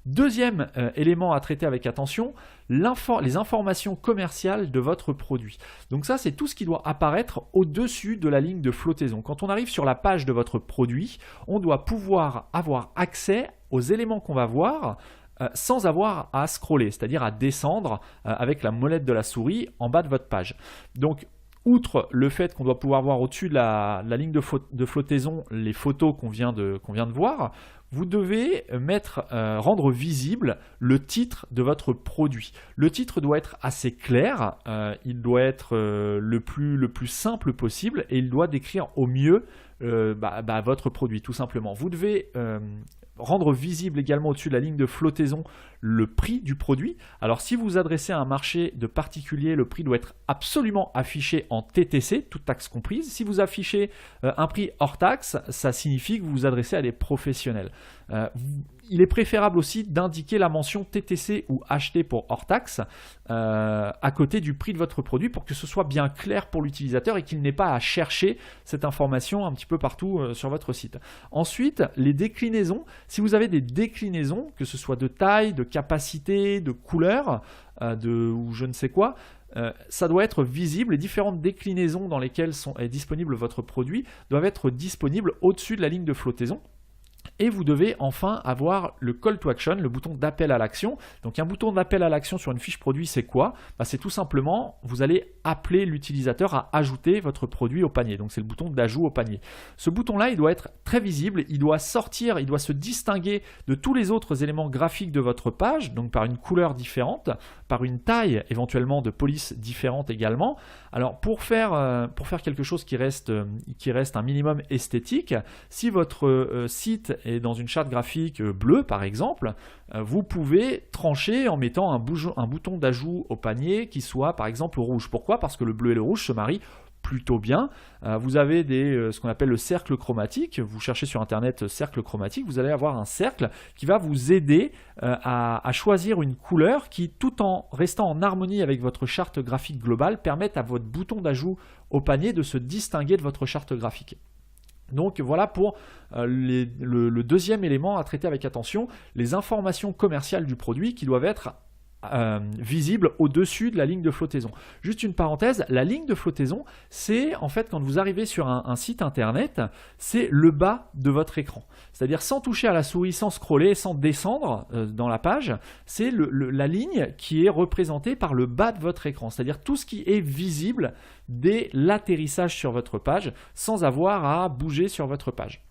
Deuxième élément à traiter avec attention, les informations commerciales de votre produit. Donc ça, c'est tout ce qui doit apparaître au-dessus de la ligne de flottaison. Quand on arrive sur la page de votre produit, on doit pouvoir avoir accès aux éléments qu'on va voir sans avoir à scroller, c'est-à-dire à descendre avec la molette de la souris en bas de votre page. Donc, outre le fait qu'on doit pouvoir voir au-dessus de la ligne de flottaison les photos qu'on vient de voir, vous devez rendre visible le titre de votre produit. Le titre doit être assez clair, il doit être le plus simple possible et il doit décrire au mieux votre produit, tout simplement. Vous devez rendre visible également au-dessus de la ligne de flottaison le prix du produit. Alors si vous vous adressez à un marché de particulier, le prix doit être absolument affiché en TTC, toute taxe comprise. Si vous affichez un prix hors taxe, ça signifie que vous vous adressez à des professionnels. Il est préférable aussi d'indiquer la mention TTC ou acheté pour hors taxe à côté du prix de votre produit pour que ce soit bien clair pour l'utilisateur et qu'il n'ait pas à chercher cette information un petit peu partout sur votre site. Ensuite, les déclinaisons. Si vous avez des déclinaisons, que ce soit de taille, de capacité, de couleur, ou je ne sais quoi, ça doit être visible. Les différentes déclinaisons dans lesquelles est disponible votre produit doivent être disponibles au-dessus de la ligne de flottaison. Et vous devez enfin avoir le call to action, le bouton d'appel à l'action. Donc un bouton d'appel à l'action sur une fiche produit, c'est quoi? C'est tout simplement, vous allez appeler l'utilisateur à ajouter votre produit au panier. Donc c'est le bouton d'ajout au panier. Ce bouton-là, il doit être très visible, il doit sortir, il doit se distinguer de tous les autres éléments graphiques de votre page, donc par une couleur différente, par une taille éventuellement de police différente également. Alors pour faire quelque chose qui reste un minimum esthétique, si votre site est dans une charte graphique bleue par exemple, vous pouvez trancher en mettant un bouton d'ajout au panier qui soit par exemple rouge. Pourquoi? Parce que le bleu et le rouge se marient plutôt bien. Vous avez ce qu'on appelle le cercle chromatique. Vous cherchez sur internet cercle chromatique, vous allez avoir un cercle qui va vous aider à choisir une couleur qui, tout en restant en harmonie avec votre charte graphique globale, permette à votre bouton d'ajout au panier de se distinguer de votre charte graphique. Donc voilà pour le deuxième élément à traiter avec attention, les informations commerciales du produit qui doivent être visible au-dessus de la ligne de flottaison. Juste une parenthèse, la ligne de flottaison, c'est en fait quand vous arrivez sur un site internet, c'est le bas de votre écran. C'est-à-dire sans toucher à la souris, sans scroller, sans descendre dans la page, c'est la ligne qui est représentée par le bas de votre écran. C'est-à-dire tout ce qui est visible dès l'atterrissage sur votre page sans avoir à bouger sur votre page.